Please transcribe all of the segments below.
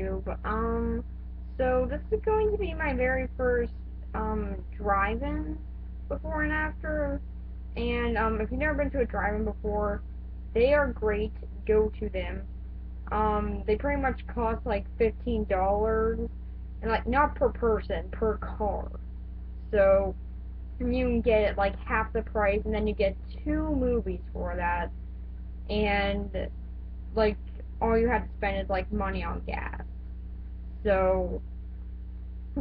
YouTube. So this is going to be my very first, drive-in before and after. And, if you've never been to a drive-in before, they are great. Go to them. They pretty much cost like $15, and like not per person, per car. So you can get it like half the price, and then you get two movies for that. And like all you have to spend is like money on gas. So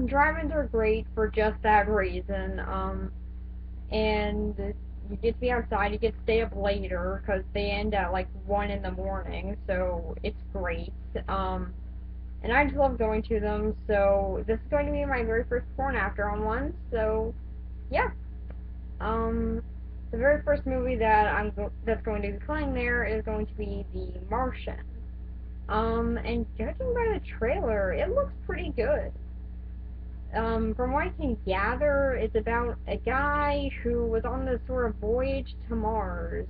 drive-ins are great for just that reason. And you get to be outside. You get to stay up later because they end at like 1 in the morning. So it's great. And I just love going to them. So this is going to be my very first before and after on one. So yeah. Um, the very first movie that that's going to be playing there is going to be The Martian. And judging by the trailer, it looks pretty good. From what I can gather, it's about a guy who was on this sort of voyage to Mars,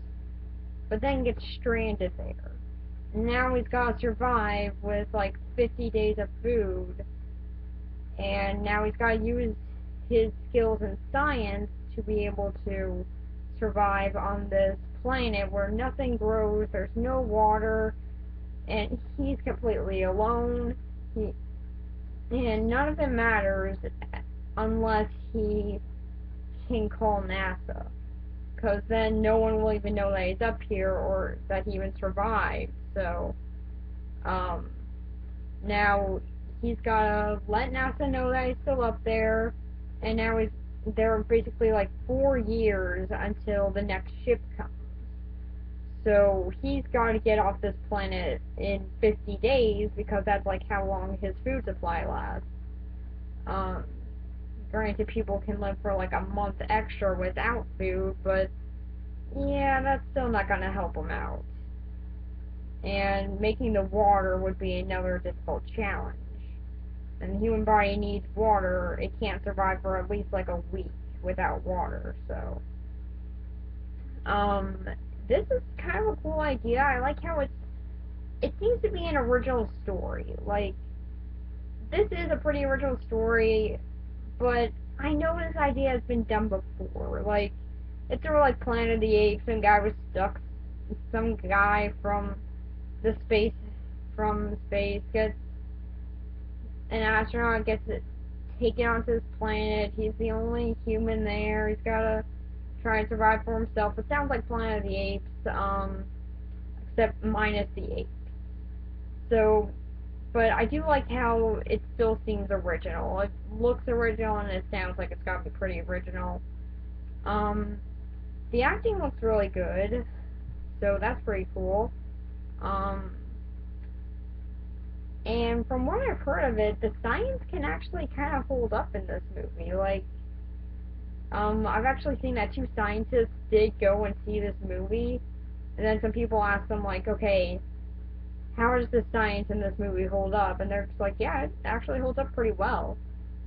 but then gets stranded there. Now he's gotta survive with like 50 days of food, and now he's gotta use his skills in science to be able to survive on this planet where nothing grows, there's no water, and he's completely alone. He, and none of it matters unless he can call NASA. Because then no one will even know that he's up here or that he even survived. So, um, now he's gotta let NASA know that he's still up there, and now he's there basically like 4 years until the next ship comes. So he's got to get off this planet in 50 days because that's like how long his food supply lasts. Um, Granted, people can live for like a month extra without food, but yeah, that's still not going to help him out. And making the water would be another difficult challenge. And the human body needs water. It can't survive for at least like a week without water, so. Um, this is kind of a cool idea. I like how it seems to be an original story. Like, this is a pretty original story, but I know this idea has been done before. Like, it's sort of like Planet of the Apes. Some guy from space gets an astronaut gets it taken onto this planet. He's the only human there. He's gotta try and survive for himself. It sounds like Planet of the Apes, except minus the apes. So, but I do like how it still seems original. It looks original and it sounds like it's gotta be pretty original. Um, the acting looks really good, so that's pretty cool. Um, and from what I've heard of it, the science can actually kind of hold up in this movie. Like, I've actually seen that two scientists did go and see this movie, and then some people asked them, like, okay, how does the science in this movie hold up? And they're just like, yeah, it actually holds up pretty well.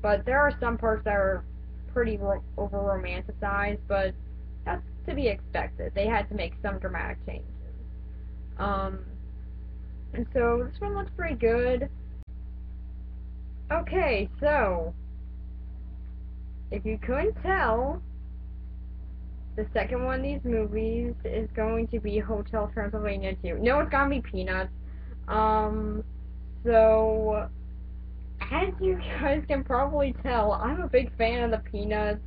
But there are some parts that are pretty over romanticized, but that's to be expected. They had to make some dramatic changes. Um, and so this one looks pretty good. Okay, so if you couldn't tell, the second one of these movies is going to be Hotel Transylvania 2. No, it's gonna be Peanuts. Um, so, as you guys can probably tell, I'm a big fan of the Peanuts.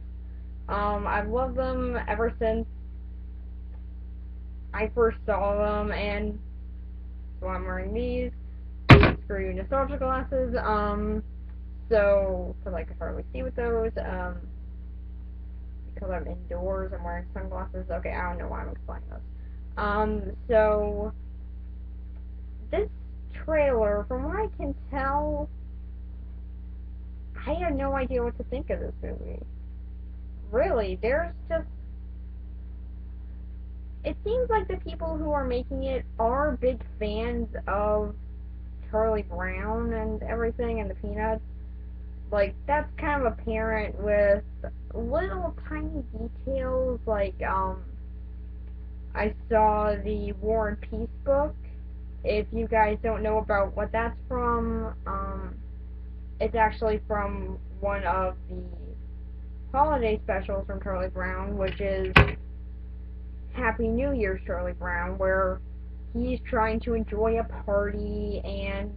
I've loved them ever since I first saw them, and so I'm wearing these. Screw you, nostalgia glasses. Because I can hardly see with those. Because I'm indoors, I'm wearing sunglasses. Okay, I don't know why I'm explaining this. So this trailer, from what I can tell, I have no idea what to think of this movie. Really, there's just. It seems like the people who are making it are big fans of Charlie Brown and everything and the Peanuts. Like, that's kind of apparent with little tiny details, like, I saw the War and Peace book. if you guys don't know about what that's from, it's actually from one of the holiday specials from Charlie Brown, which is Happy New Year's Charlie Brown, where he's trying to enjoy a party and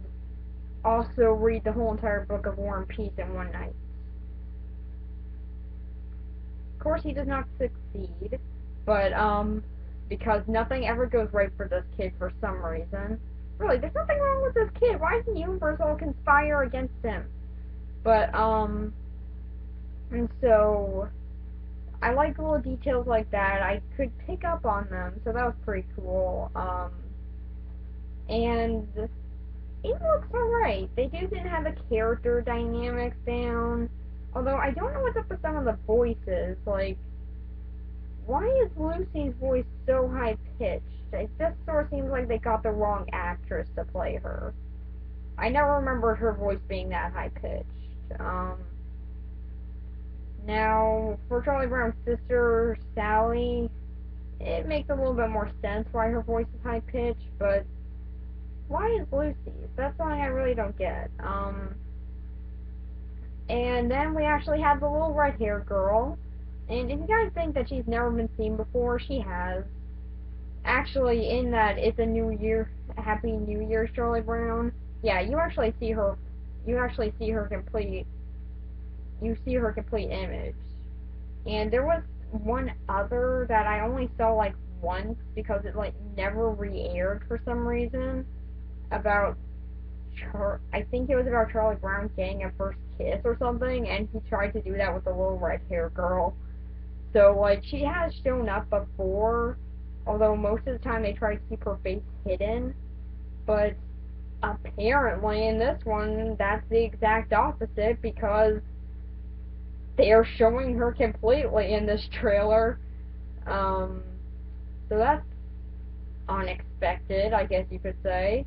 also read the whole entire book of War and Peace in one night. Of course, he does not succeed, but, because nothing ever goes right for this kid for some reason. Really, there's nothing wrong with this kid. Why doesn't the universe all conspire against him? But, and so, I like little details like that. I could pick up on them, so that was pretty cool. And it looks alright. They didn't have the character dynamics down. Although, I don't know what's up with some of the voices. Like, why is Lucy's voice so high-pitched? It just sort of seems like they got the wrong actress to play her. I never remembered her voice being that high-pitched. Now, for Charlie Brown's sister, Sally, it makes a little bit more sense why her voice is high-pitched, but why is Lucy's? That's something I really don't get. And then we actually have the little red-haired girl. And if you guys think that she's never been seen before, she has. Actually, in that It's a New Year, Happy New Year's Charlie Brown, yeah, you actually see her complete image. And there was one other that I only saw, like, once, because it, like, never re-aired for some reason, about I think it was about Charlie Brown getting a first kiss or something, and he tried to do that with the little red-haired girl. So, like, she has shown up before, although most of the time they try to keep her face hidden, but apparently in this one, that's the exact opposite, because they are showing her completely in this trailer. So that's unexpected, I guess you could say.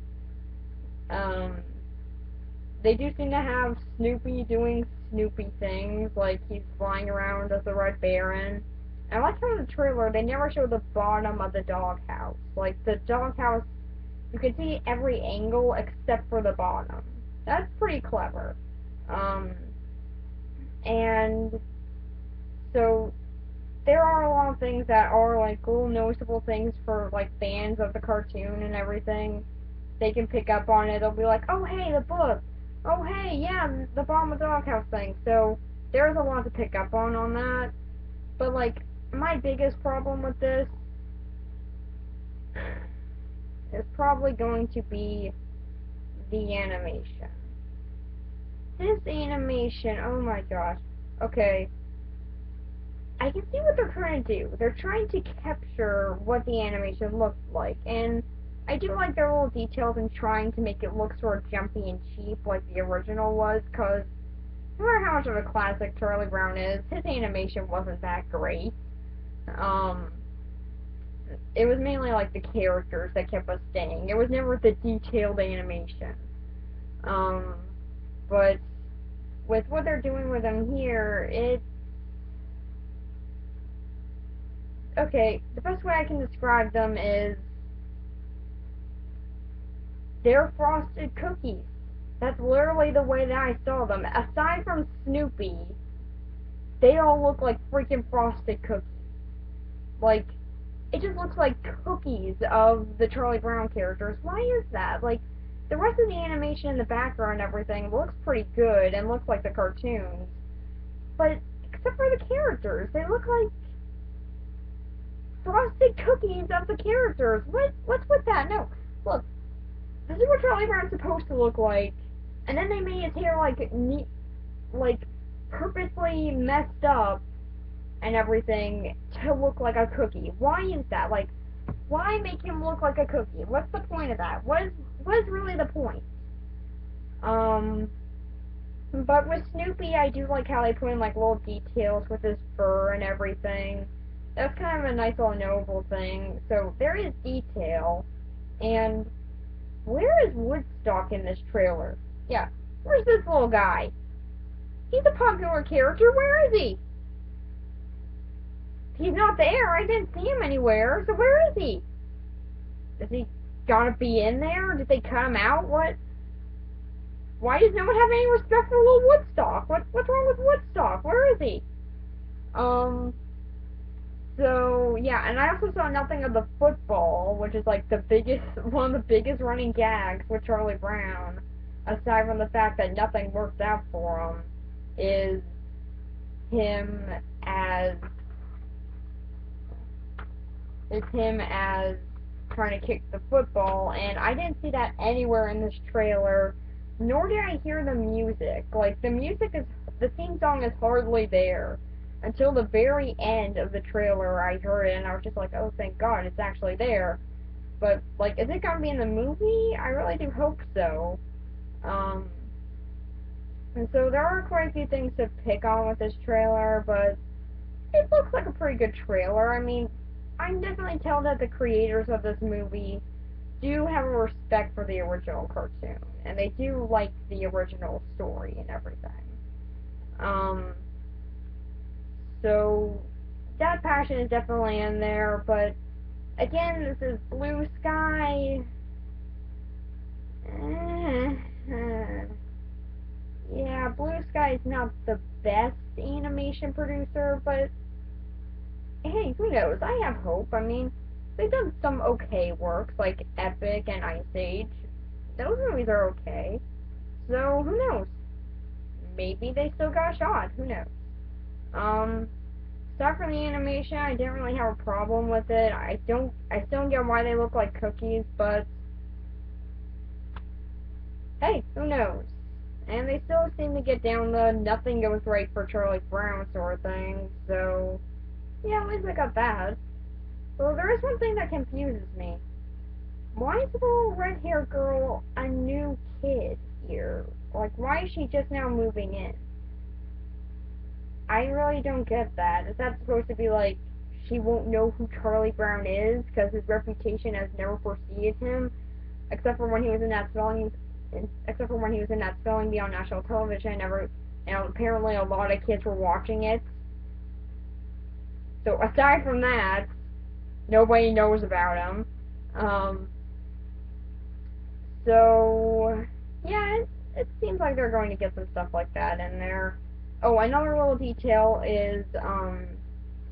They do seem to have Snoopy doing Snoopy things, like he's flying around as the Red Baron. And I like how in the trailer they never show the bottom of the doghouse. Like, the doghouse, you can see every angle except for the bottom. That's pretty clever. And so there are a lot of things that are, like, little noticeable things for, like, fans of the cartoon and everything. They can pick up on it. They'll be like, oh, hey, the book. Oh, hey, yeah, the bottom of the doghouse thing. So there's a lot to pick up on that. But, like, my biggest problem with this is probably going to be the animation. This animation, oh my gosh. Okay. I can see what they're trying to do. They're trying to capture what the animation looks like, and I do like their little details in trying to make it look sort of jumpy and cheap like the original was, because no matter how much of a classic Charlie Brown is, his animation wasn't that great. It was mainly like the characters that kept us staying. It was never the detailed animation. But with what they're doing with them here, okay, the best way I can describe them is they're frosted cookies. That's literally the way that I saw them. Aside from Snoopy, they all look like freaking frosted cookies. Like, it just looks like cookies of the Charlie Brown characters. Why is that? Like, the rest of the animation in the background and everything looks pretty good and looks like the cartoons. But, except for the characters, they look like frosted cookies of the characters. What's with that? No, look, this is what Charlie Brown's supposed to look like, and then they made his hair, like, purposely messed up and everything to look like a cookie. Why is that? Like, why make him look like a cookie? What's the point of that? What is really the point? But with Snoopy, I do like how they put in, like, little details with his fur and everything. That's kind of a nice little noble thing. So, there is detail. And where is Woodstock in this trailer? Yeah, where's this little guy? He's a popular character. Where is he? He's not there. I didn't see him anywhere. So where is he? Is he gotta be in there? Did they cut him out? What? Why does no one have any respect for little Woodstock? What's wrong with Woodstock? Where is he? So yeah, and I also saw nothing of the football, which is like the biggest, one of the biggest running gags with Charlie Brown, aside from the fact that nothing worked out for him, is him as trying to kick the football, and I didn't see that anywhere in this trailer, nor did I hear the music. Like, the theme song is hardly there. Until the very end of the trailer, I heard it, and I was just like, oh, thank God, it's actually there. But, like, is it gonna be in the movie? I really do hope so. And so there are quite a few things to pick on with this trailer, but it looks like a pretty good trailer. I mean, I can definitely tell that the creators of this movie do have a respect for the original cartoon, and they do like the original story and everything. So that passion is definitely in there, but again, this is Blue Sky. Yeah, Blue Sky is not the best animation producer, but hey, who knows? I have hope. I mean, they've done some okay works like Epic and Ice Age. Those movies are okay. So who knows? Maybe they still got a shot. Who knows? Aside from the animation, I didn't really have a problem with it. I still don't get why they look like cookies, but hey, who knows? And they still seem to get down the nothing goes right for Charlie Brown sort of thing, so yeah, at least I got that. So there is one thing that confuses me. Why is the little red-haired girl a new kid here? Like, why is she just now moving in? I really don't get that. Is that supposed to be like, she won't know who Charlie Brown is because his reputation has never preceded him, except for when he was in that spelling bee on national television, and apparently a lot of kids were watching it. So aside from that, nobody knows about him. So yeah, it seems like they're going to get some stuff like that in there. Oh, another little detail is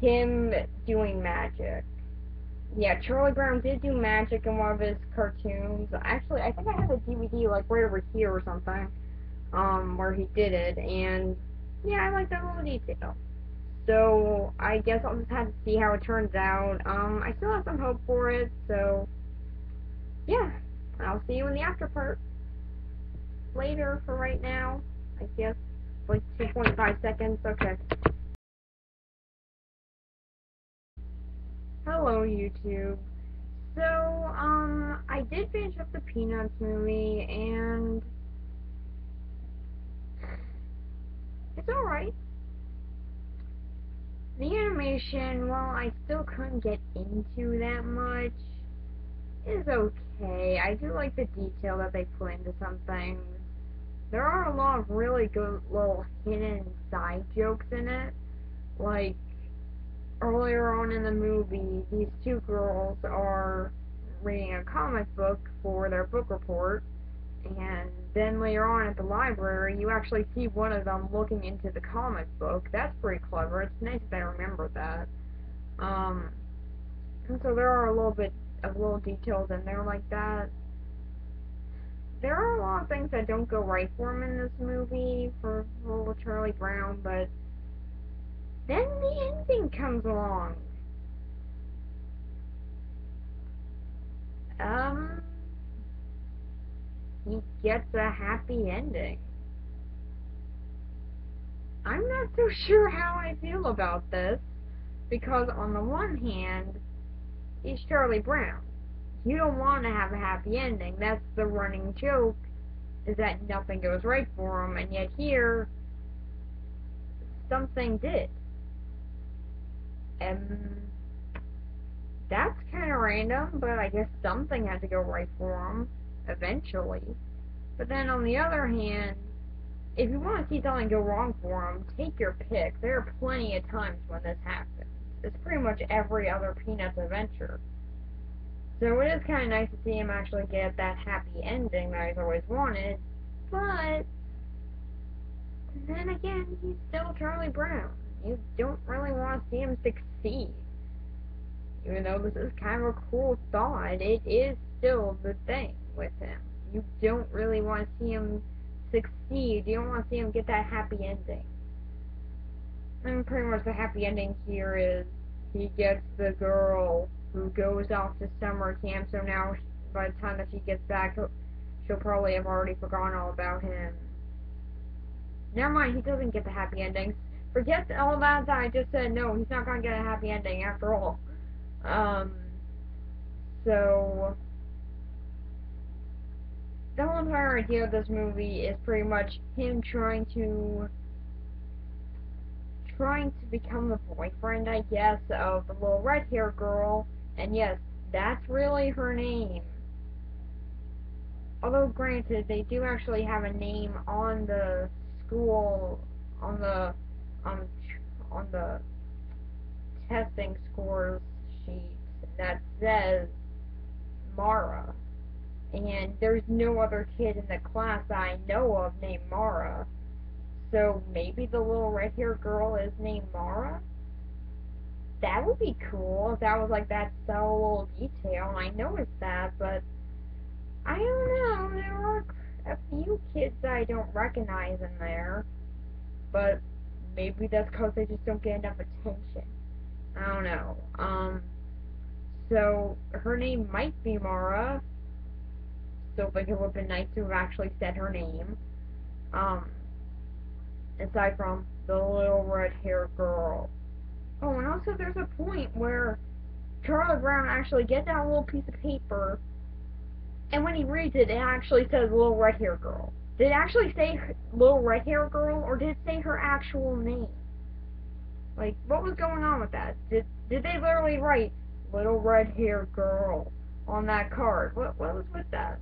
him doing magic. Yeah, Charlie Brown did do magic in one of his cartoons. Actually, I think I have a DVD like right over here or something, where he did it, and yeah, I like that little detail. So I guess I'll just have to see how it turns out. I still have some hope for it, so yeah, I'll see you in the after part later. For right now, I guess like 2.5 seconds. Okay. Hello, YouTube. So, I did finish up the Peanuts movie, and it's alright. The animation, while I still couldn't get into that much, is okay. I do like the detail that they put into some things. There are a lot of really good little hidden side jokes in it. Like, earlier on in the movie, these two girls are reading a comic book for their book report, and then later on at the library, you actually see one of them looking into the comic book. That's pretty clever. It's nice that they remember that. And so there are a little bit of little details in there like that. There are a lot of things that don't go right for him in this movie for little Charlie Brown, but then the ending comes along. He gets a happy ending. I'm not so sure how I feel about this, because on the one hand, he's Charlie Brown. You don't want to have a happy ending. That's the running joke, is that nothing goes right for him, and yet here, something did. And that's kind of random, but I guess something had to go right for him, eventually. But then on the other hand, if you want to see something go wrong for him, take your pick. There are plenty of times when this happens. It's pretty much every other Peanuts adventure. So it is kind of nice to see him actually get that happy ending that he's always wanted, but then again, he's still Charlie Brown. You don't really want to see him succeed. Even though this is kind of a cool thought, it is still the thing with him. You don't really want to see him succeed. You don't want to see him get that happy ending. And pretty much the happy ending here is he gets the girl who goes off to summer camp, so now by the time that she gets back, she'll probably have already forgotten all about him. Never mind, he doesn't get the happy ending. Forget all that I just said. No, he's not going to get a happy ending after all. So the whole entire idea of this movie is pretty much him trying to become the boyfriend, I guess, of the little red-haired girl. And yes, that's really her name. Although granted, they do actually have a name on the school, on the testing scores sheet that says Mara. And there's no other kid in the class that I know of named Mara. So maybe the little red-haired girl is named Mara? That would be cool if that was like that subtle little detail, and I noticed that, but I don't know, there are a few kids that I don't recognize in there, but maybe that's because they just don't get enough attention. I don't know. So her name might be Mara. Still think it would have been nice to have actually said her name. Aside from the little red-haired girl. Oh, and also there's a point where Charlie Brown actually gets out a little piece of paper, and when he reads it, it actually says little red-haired girl. Did it actually say little red-haired girl, or did it say her actual name? Like, what was going on with that? Did they literally write little red-haired girl on that card? What was with that?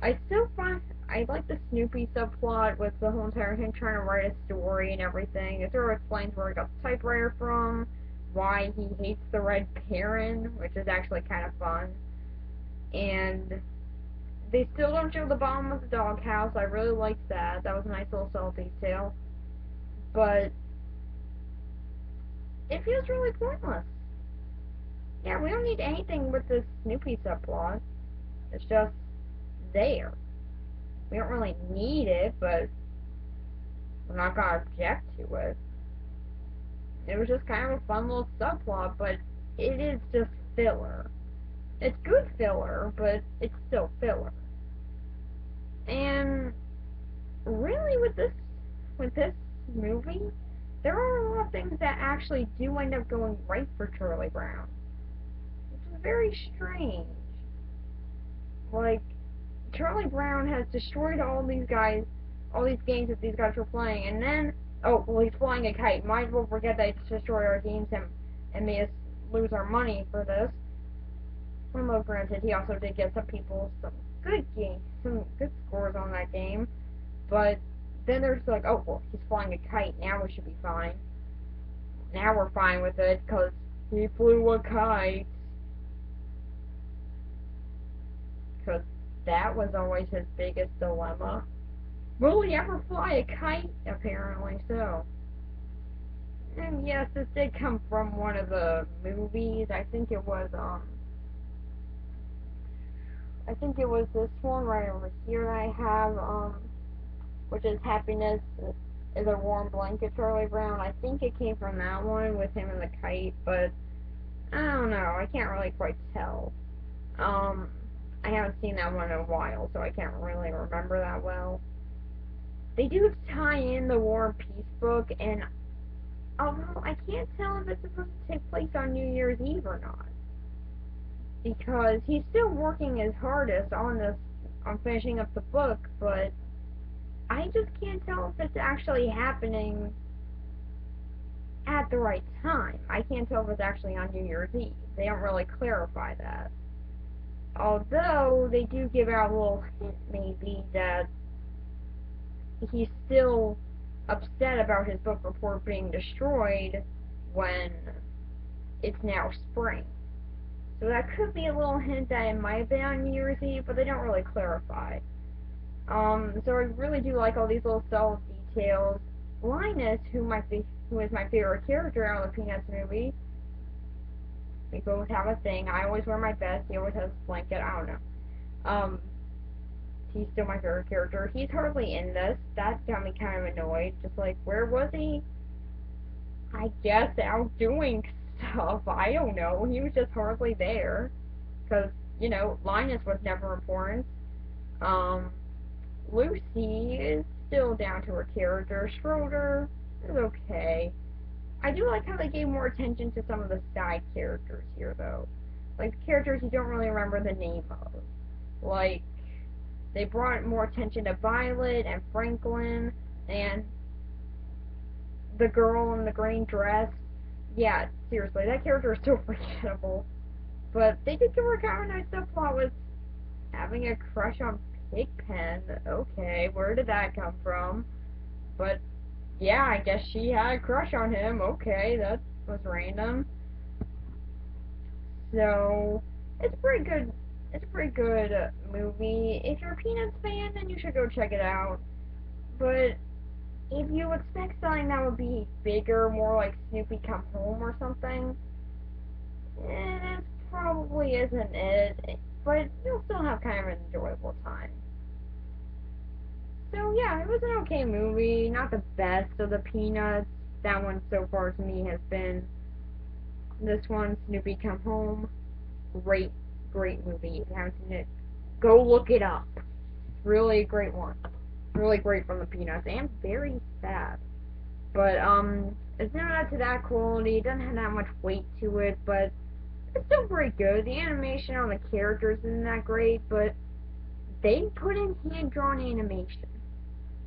I still find I like the Snoopy subplot with the whole entire him trying to write a story and everything. It sort of explains where he got the typewriter from, why he hates the Red Baron, which is actually kind of fun. And they still don't show the bottom of the doghouse. I really liked that. That was a nice little subtle detail. But it feels really pointless. Yeah, we don't need anything with this Snoopy subplot. It's just there. We don't really need it, but we're not gonna object to it. It was just kind of a fun little subplot, but it is just filler. It's good filler, but it's still filler. And really, with this movie, there are a lot of things that actually do end up going right for Charlie Brown, which is very strange. Like, Charlie Brown has destroyed all these games that these guys were playing, and then, oh, well, he's flying a kite. Might as well forget that he destroyed our games and made us lose our money for this. Although, granted, he also did get some good scores on that game, but then there's like, oh, well, he's flying a kite, now we should be fine. Now we're fine with it, because he flew a kite. Because that was always his biggest dilemma. Will he ever fly a kite? Apparently so. And yes, this did come from one of the movies. I think it was this one right over here that I have, which is Happiness is a Warm Blanket, Charlie Brown. I think it came from that one with him and the kite, but I don't know. I can't really quite tell. I haven't seen that one in a while, so I can't really remember that well. They do tie in the War and Peace book, and although I can't tell if it's supposed to take place on New Year's Eve or not, because he's still working his hardest on finishing up the book, but I just can't tell if it's actually happening at the right time. I can't tell if it's actually on New Year's Eve. They don't really clarify that. Although, they do give out a little hint, maybe, that he's still upset about his book report being destroyed when it's now spring. So that could be a little hint that it might have been on New Year's Eve, but they don't really clarify. So I really do like all these little subtle details. Linus, who is my favorite character out of the Peanuts movie, we both have a thing. I always wear my vest. He always has a blanket. I don't know. He's still my favorite character. He's hardly in this. That got me kind of annoyed. Just like, where was he? I guess out doing stuff. I don't know. He was just hardly there. Because, Linus was never important. Um, Lucy is still down to her character. Schroeder is okay. I do like how they gave more attention to some of the side characters here, though. Like, the characters you don't really remember the name of. Like, they brought more attention to Violet and Franklin and the girl in the green dress. Yeah, seriously, that character is so forgettable. But they did give her kind of a nice subplot with having a crush on Pigpen. Okay, where did that come from? But yeah, I guess she had a crush on him. Okay, that was random. So it's a pretty good. It's a pretty good movie. If you're a Peanuts fan, then you should go check it out. But if you expect something that would be bigger, more like Snoopy Come Home or something, it probably isn't it. But you'll still have kind of an enjoyable time. So yeah, it was an okay movie. Not the best of the Peanuts. That one so far to me has been this one, Snoopy Come Home. Great, great movie. If you haven't seen it, go look it up. Really a great one. Really great from the Peanuts and very sad. But it's not up to that quality. It doesn't have that much weight to it, but it's still pretty good. The animation on the characters isn't that great, but they put in hand drawn animation.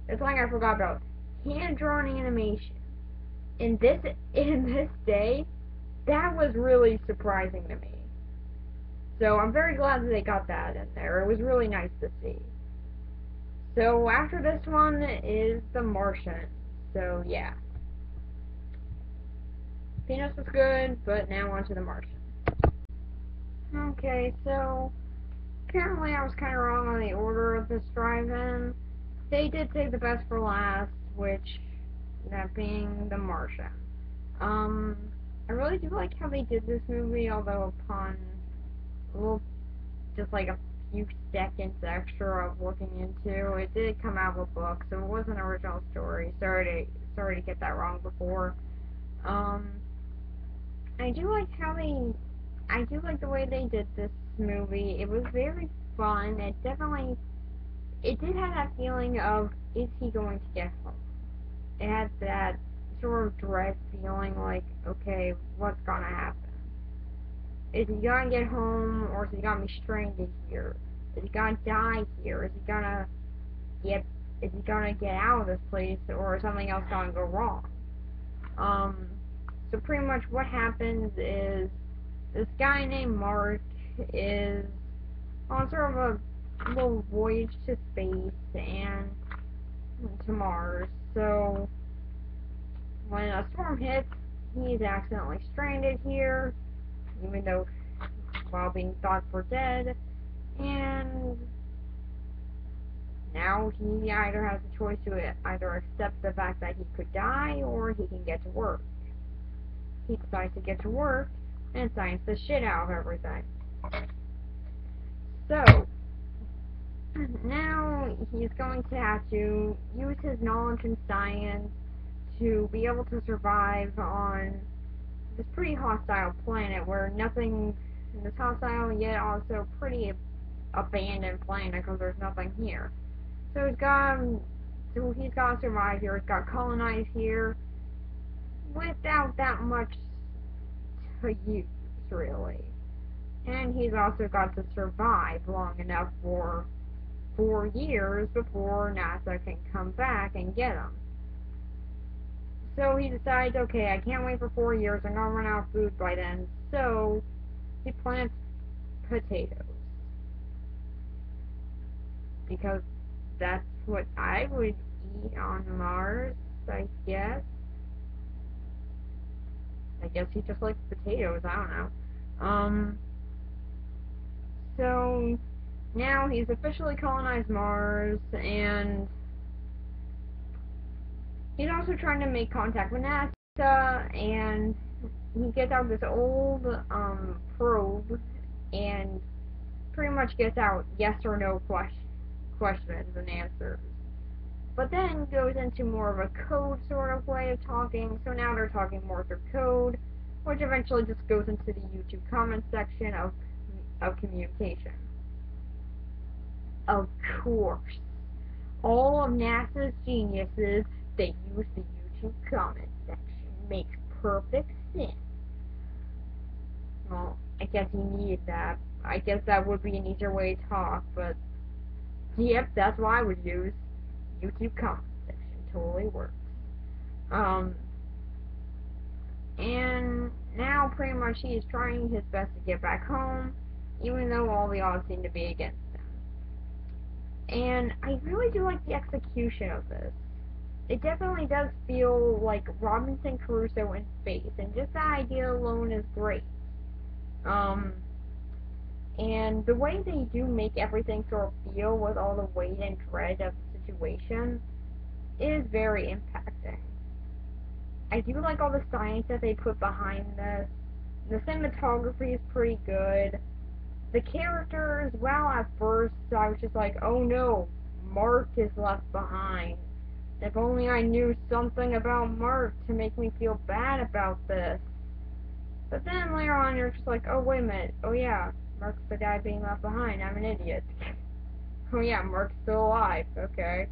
It's like I forgot about hand drawn animation. In this day, that was really surprising to me. So I'm very glad that they got that in there. It was really nice to see. So after this one is The Martian. So yeah. Peanuts was good, but now on to The Martian. Okay, so apparently I was kind of wrong on the order of this drive-in. They did say the best for last, which that being The Martian. I really do like how they did this movie, although upon a little, just like a few seconds extra of looking into, it did come out of a book, so it was an original story. Sorry to get that wrong before. I do like I do like the way they did this movie. It was very fun. It did have that feeling of, is he going to get home? It had that sort of dread feeling like, okay, what's gonna happen? Is he gonna get home, or is he gonna be stranded here? Is he gonna die here? Get is he gonna get out of this place, or is something else gonna go wrong? So pretty much what happens is this guy named Mark is on sort of a little voyage to space and to Mars. So when a storm hits, he's accidentally stranded here, even though while being thought for dead, and now he either has a choice to either accept the fact that he could die or he can get to work. He decides to get to work and science the shit out of everything. So now he's going to have to use his knowledge in science to be able to survive on this pretty hostile planet where nothing is hostile, yet also pretty abandoned planet because there's nothing here. So he's got to survive here. He's got to colonize here without that much to use, really. And he's also got to survive long enough for 4 years before NASA can come back and get him. So he decides, okay, I can't wait for 4 years. I'm gonna run out of food by then. So he plants potatoes. Because that's what I would eat on Mars, I guess. I guess he just likes potatoes, I don't know. So now he's officially colonized Mars, and he's also trying to make contact with NASA, and he gets out this old probe and pretty much gets out yes or no questions and answers. But then goes into more of a code sort of way of talking, so now they're talking more through code, which eventually just goes into the YouTube comment section of communication. Of course, all of NASA's geniuses, they use the YouTube comment section. Makes perfect sense. Well, I guess he needed that. I guess that would be an easier way to talk, but yep, that's what I would use. YouTube comment section totally works. And now pretty much he is trying his best to get back home, even though all the odds seem to be against him. And I really do like the execution of this. It definitely does feel like Robinson Crusoe in space, and just that idea alone is great. And the way they do make everything sort of feel with all the weight and dread of the situation is very impacting. I do like all the science that they put behind this. The cinematography is pretty good. The characters, well, at first I was just like, oh no, Mark is left behind. If only I knew something about Mark to make me feel bad about this. But then later on you're just like, oh wait a minute, oh yeah, Mark's the guy being left behind, I'm an idiot. Oh yeah, Mark's still alive, okay.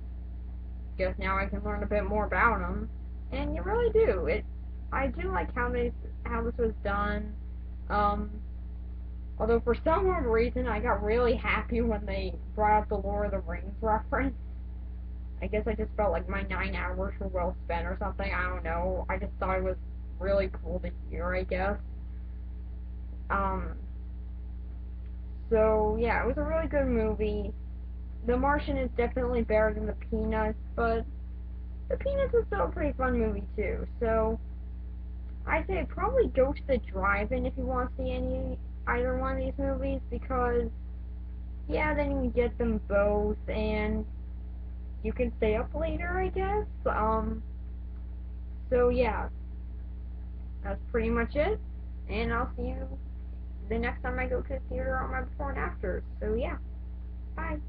Guess now I can learn a bit more about him. And you really do. I do like how this was done. Although for some odd reason I got really happy when they brought up the Lord of the Rings reference. I guess I just felt like my 9 hours were well spent or something. I don't know. I just thought it was really cool to hear, I guess. So yeah, it was a really good movie. The Martian is definitely better than the Peanuts, but the Peanuts was still a pretty fun movie too. So I say probably go to the drive-in if you want to see either one of these movies, because yeah, then you can get them both and you can stay up later, I guess. So yeah, that's pretty much it, and I'll see you the next time I go to the theater on my before and after. So yeah, bye.